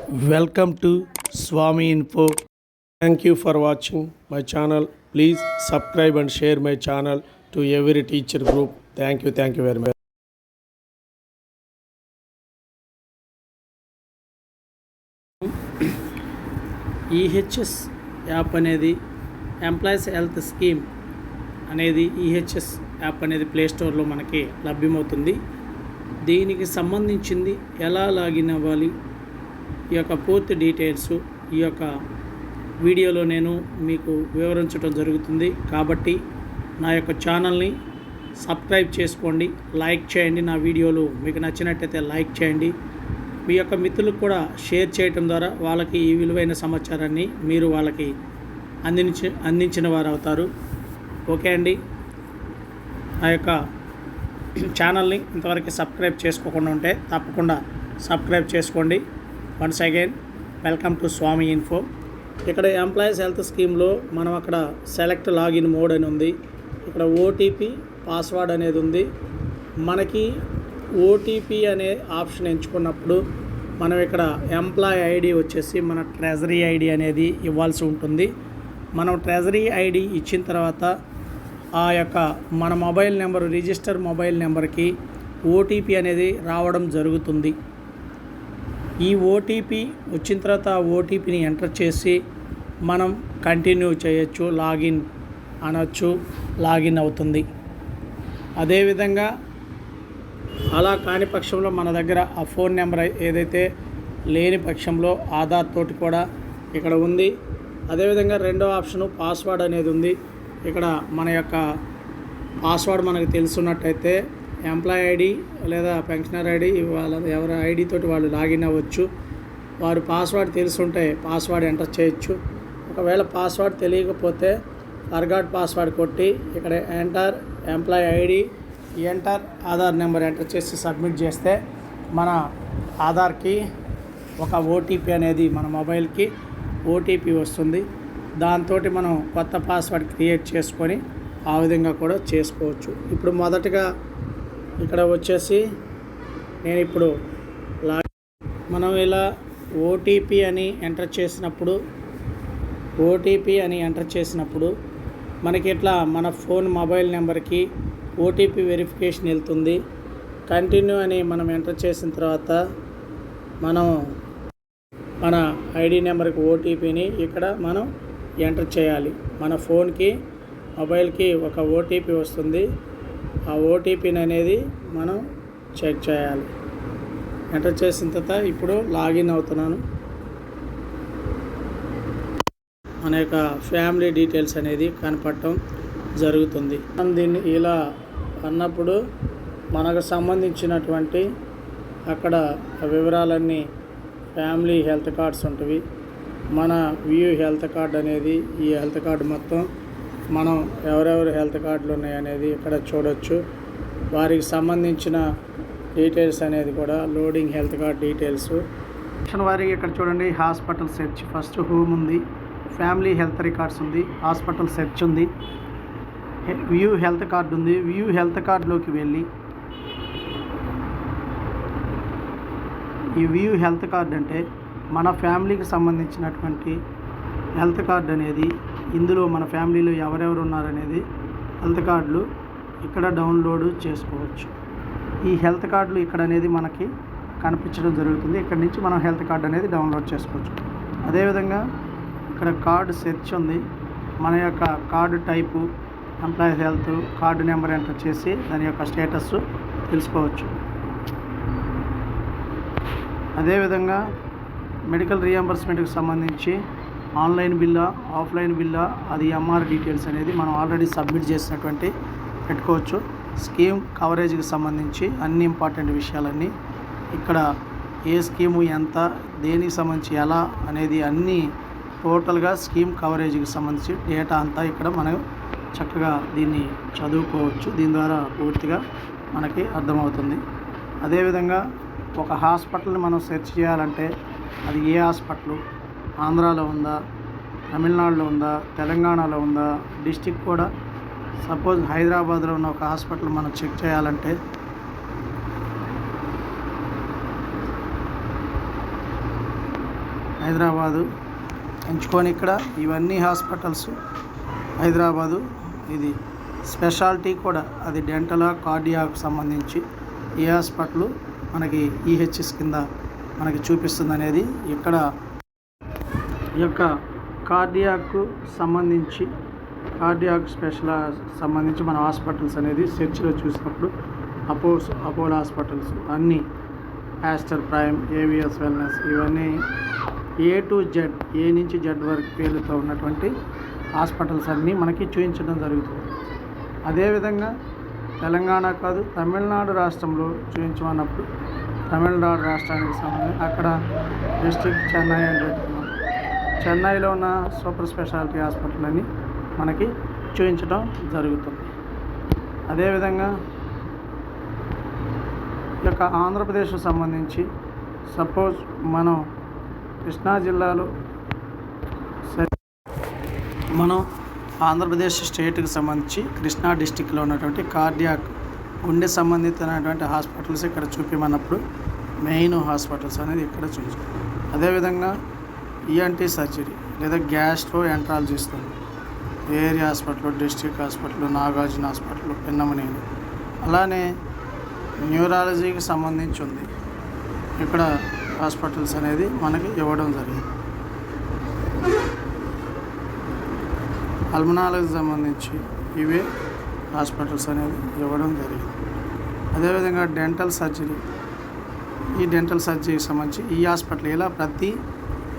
Welcome to Swami Info. Thank you for watching my channel. Please subscribe and share my channel to every teacher group. Thank you very much. EHS app అనేది employees health scheme అనేది EHS app అనేది ప్లేస్టోర్లో మనకి లభ్యమవుతుంది. దీనికి సంబంధించింది ఎలా login అవ్వాలి, ఈ యొక్క పూర్తి డీటెయిల్స్ ఈ యొక్క వీడియోలో నేను మీకు వివరించడం జరుగుతుంది. కాబట్టి నా యొక్క ఛానల్ని సబ్స్క్రైబ్ చేసుకోండి, లైక్ చేయండి. నా వీడియోలు మీకు నచ్చినట్టయితే లైక్ చేయండి. మీ యొక్క మిత్రులకు కూడా షేర్ చేయటం ద్వారా వాళ్ళకి ఈ విలువైన సమాచారాన్ని మీరు వాళ్ళకి అందించిన వారు అవుతారు. ఓకే అండి, నా యొక్క ఛానల్ని ఇంతవరకు సబ్స్క్రైబ్ చేసుకోకుండా ఉంటే తప్పకుండా సబ్స్క్రైబ్ చేసుకోండి. Once again welcome to Swami info. ఇక్కడ ఎంప్లాయీస్ హెల్త్ స్కీమ్లో మనం అక్కడ సెలెక్ట్ లాగిన్ మోడ్ అని ఉంది. ఇక్కడ ఓటీపీ పాస్వర్డ్ అనేది ఉంది. మనకి ఓటీపీ అనే ఆప్షన్ ఎంచుకున్నప్పుడు మనం ఇక్కడ ఎంప్లాయీ ఐడి వచ్చేసి మన ట్రెజరీ ఐడి అనేది ఇవ్వాల్సి ఉంటుంది. మనం ట్రెజరీ ఐడి ఇచ్చిన తర్వాత ఆ యొక్క మన మొబైల్ నెంబర్, రిజిస్టర్ మొబైల్ నెంబర్కి ఓటీపీ అనేది రావడం జరుగుతుంది. ఈ ఓటీపీ వచ్చిన తర్వాత ఆ ఓటీపీని ఎంటర్ చేసి మనం కంటిన్యూ చేయొచ్చు, లాగిన్ అనొచ్చు, లాగిన్ అవుతుంది. అదేవిధంగా అలా కాని పక్షంలో మన దగ్గర ఆ ఫోన్ నెంబర్ ఏదైతే లేని పక్షంలో ఆధార్ తోటి కూడా ఇక్కడ ఉంది. అదేవిధంగా రెండో ఆప్షను పాస్వర్డ్ అనేది ఉంది. ఇక్కడ మన యొక్క పాస్వర్డ్ మనకు తెలుసున్నట్టయితే ఎంప్లాయీ ఐడి లేదా పెన్షనర్ ఐడి వాళ్ళ ఎవరి ఐడి తోటి వాళ్ళు లాగిన్ అవ్వచ్చు. వారు పాస్వర్డ్ తెలుసుంటే పాస్వర్డ్ ఎంటర్ చేయొచ్చు. ఒకవేళ పాస్వర్డ్ తెలియకపోతే ఫర్గాట్ పాస్వర్డ్ కొట్టి ఇక్కడ enter employee ID, enter Aadhaar number enter చేసి సబ్మిట్ చేస్తే మన ఆధార్కి ఒక ఓటీపీ అనేది మన మొబైల్కి ఓటీపీ వస్తుంది. దాంతో మనం కొత్త పాస్వర్డ్ క్రియేట్ చేసుకొని ఆ విధంగా కూడా చేసుకోవచ్చు. ఇప్పుడు మొదటగా ఇక్కడ వచ్చేసి నేను ఇప్పుడు మనం ఇలా ఓటీపీ అని ఎంటర్ చేసినప్పుడు మనకి ఇట్లా మన ఫోన్ మొబైల్ నెంబర్కి ఓటీపీ వెరిఫికేషన్ వెళ్తుంది. కంటిన్యూ అని మనం ఎంటర్ చేసిన తర్వాత మనం మన ఐడి నెంబర్కి ఓటీపీని ఇక్కడ మనం ఎంటర్ చేయాలి. మన ఫోన్కి మొబైల్కి ఒక ఓటీపీ వస్తుంది. ఆ ఓటీపీని అనేది మనం చెక్ చేయాలి. ఎంటర్ చేసిన తర్వాత ఇప్పుడు లాగిన్ అవుతున్నాను. మన యొక్క ఫ్యామిలీ డీటెయిల్స్ అనేది కనపడటం జరుగుతుంది. దీన్ని ఇలా అన్నప్పుడు మనకు సంబంధించినటువంటి అక్కడ వివరాలన్నీ ఫ్యామిలీ హెల్త్ కార్డ్స్ ఉంటుంది. మన వ్యూ హెల్త్ కార్డ్ అనేది ఈ హెల్త్ కార్డు మొత్తం మనం ఎవరెవరు హెల్త్ కార్డులు ఉన్నాయనేది ఇక్కడ చూడొచ్చు. వారికి సంబంధించిన డీటెయిల్స్ అనేది కూడా లోడింగ్ హెల్త్ కార్డ్ డీటెయిల్స్ వారికి ఇక్కడ చూడండి. హాస్పిటల్ సెర్చ్ ఫస్ట్ హోమ్ ఉంది, ఫ్యామిలీ హెల్త్ రికార్డ్స్ ఉంది, హాస్పిటల్ సెర్చ్ ఉంది, వ్యూ హెల్త్ కార్డ్ ఉంది. వ్యూ హెల్త్ కార్డులోకి వెళ్ళి ఈ వ్యూ హెల్త్ కార్డ్ అంటే మన ఫ్యామిలీకి సంబంధించినటువంటి హెల్త్ కార్డ్ అనేది ఇందులో మన ఫ్యామిలీలో ఎవరెవరు ఉన్నారనేది హెల్త్ కార్డులు ఇక్కడ డౌన్లోడ్ చేసుకోవచ్చు. ఈ హెల్త్ కార్డులు ఇక్కడ అనేది మనకి కనిపించడం జరుగుతుంది. ఇక్కడ నుంచి మనం హెల్త్ కార్డ్ అనేది డౌన్లోడ్ చేసుకోవచ్చు. అదేవిధంగా ఇక్కడ కార్డు సెర్చ్ ఉంది. మన యొక్క card type employee health card number enter చేసి దాని యొక్క స్టేటస్ తెలుసుకోవచ్చు. అదేవిధంగా మెడికల్ రియంబర్స్మెంట్కి సంబంధించి ఆన్లైన్ బిల్లా, ఆఫ్లైన్ బిల్లా, అది ఎంఆర్ డీటెయిల్స్ అనేది మనం ఆల్రెడీ సబ్మిట్ చేసినటువంటి పెట్టుకోవచ్చు. స్కీమ్ కవరేజ్కి సంబంధించి అన్ని ఇంపార్టెంట్ విషయాలన్నీ ఇక్కడ ఏ స్కీము ఎంత, దేనికి సంబంధించి ఎలా అనేది అన్నీ టోటల్గా స్కీమ్ కవరేజ్కి సంబంధించి డేటా అంతా ఇక్కడ మనం చక్కగా దీన్ని చదువుకోవచ్చు. దీని ద్వారా పూర్తిగా మనకి అర్థమవుతుంది. అదేవిధంగా ఒక హాస్పిటల్ని మనం సెర్చ్ చేయాలంటే అది ఏ హాస్పిటల్, ఆంధ్రాలో ఉందా, తమిళనాడులో ఉందా, తెలంగాణలో ఉందా, డిస్టిక్ కూడా సపోజ్ హైదరాబాద్లో ఉన్న ఒక హాస్పిటల్ మనం చెక్ చేయాలంటే హైదరాబాదు ఎంచుకొని ఇక్కడ ఇవన్నీ హాస్పిటల్స్ హైదరాబాదు. ఇది స్పెషాలిటీ కూడా అది డెంటల్ కార్డియాకు సంబంధించి ఏ హాస్పిటల్ మనకి ఈహెచ్ఎస్ కింద మనకి చూపిస్తుంది అనేది ఇక్కడ ఈ యొక్క కార్డియాకు సంబంధించి కార్డియాక్ సంబంధించి మన హాస్పిటల్స్ అనేది సెర్చ్లో చూసినప్పుడు అపోలో హాస్పిటల్స్ అన్నీ యాస్టర్ ప్రైమ్, ఏవిఎస్ వెల్నెస్ ఇవన్నీ A to Z, ఏ నుంచి జెడ్ వరకు పేర్లతో ఉన్నటువంటి హాస్పిటల్స్ అన్నీ మనకి చూపించడం జరుగుతుంది. అదేవిధంగా తెలంగాణ కాదు తమిళనాడు రాష్ట్రంలో చూపించమన్నప్పుడు తమిళనాడు రాష్ట్రానికి సంబంధించి అక్కడ డిస్ట్రిక్ట్ చెన్నై అని పెట్టుకున్నాం. చెన్నైలో ఉన్న సూపర్ స్పెషాలిటీ హాస్పిటల్ అని మనకి చూపించడం జరుగుతుంది. అదేవిధంగా ఈ యొక్క ఆంధ్రప్రదేశ్కు సంబంధించి సపోజ్ మనం కృష్ణా జిల్లాలో మనం ఆంధ్రప్రదేశ్ స్టేట్కి సంబంధించి కృష్ణా డిస్టిక్లో ఉన్నటువంటి కార్డియాక్ గుండె సంబంధితమైనటువంటి హాస్పిటల్స్ ఇక్కడ చూపించమన్నప్పుడు మెయిన్ హాస్పిటల్స్ అనేది ఇక్కడ చూపించాం. అదేవిధంగా ఈఎన్టీ సర్జరీ లేదా gastro enterologist area hospital, district hospital, Nagarjuna hospital, Pinnamaneni, అలానే న్యూరాలజీకి సంబంధించి ఉంది ఇక్కడ హాస్పిటల్స్ అనేది మనకి ఇవ్వడం జరిగింది. పల్మనాలజీకి సంబంధించి ఇవే హాస్పిటల్స్ అనేది ఇవ్వడం జరిగింది. అదేవిధంగా డెంటల్ సర్జరీ, ఈ డెంటల్ సర్జరీకి సంబంధించి ఈ హాస్పిటల్ ఇలా ప్రతి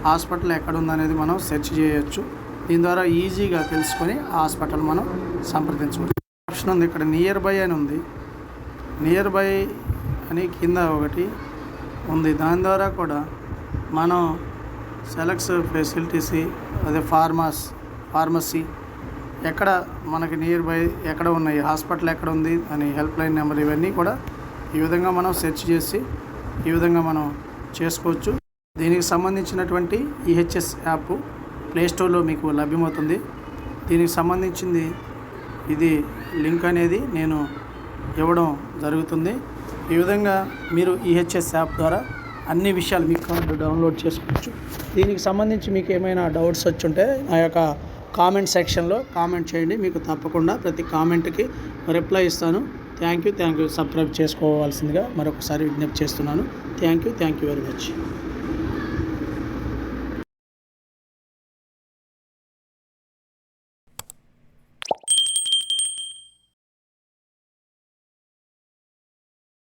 హాస్పిటల్ ఎక్కడ ఉందనేది మనం సెర్చ్ చేయొచ్చు. దీని ద్వారా ఈజీగా తెలుసుకొని ఆ హాస్పిటల్ మనం సంప్రదించవచ్చు. ఆప్షన్ ఉంది ఇక్కడ నియర్ బై అని ఉంది. నియర్ బై అని కింద ఒకటి ఉంది. దాని ద్వారా కూడా మనం సెలెక్ట్స్ ఫెసిలిటీస్, అదే ఫార్మసీ ఎక్కడ మనకి నియర్ బై ఎక్కడ ఉన్నాయి, హాస్పిటల్ ఎక్కడ ఉంది అని హెల్ప్ లైన్ నెంబర్ ఇవన్నీ కూడా ఈ విధంగా మనం సెర్చ్ చేసి ఈ విధంగా మనం చేసుకోవచ్చు. దీనికి సంబంధించినటువంటి ఈహెచ్ఎస్ యాప్ ప్లేస్టోర్లో మీకు లభ్యమవుతుంది. దీనికి సంబంధించింది ఇది లింక్ అనేది నేను ఇవ్వడం జరుగుతుంది. ఈ విధంగా మీరు ఈహెచ్ఎస్ యాప్ ద్వారా అన్ని విషయాలు మీకు కార్డు డౌన్లోడ్ చేసుకోవచ్చు. దీనికి సంబంధించి మీకు ఏమైనా డౌట్స్ వచ్చుంటే నా యొక్క కామెంట్ సెక్షన్లో కామెంట్ చేయండి. మీకు తప్పకుండా ప్రతి కామెంట్కి రిప్లై ఇస్తాను. Thank you. సబ్స్క్రైబ్ చేసుకోవాల్సిందిగా మరొకసారి విజ్ఞప్తి చేస్తున్నాను. Thank you very much.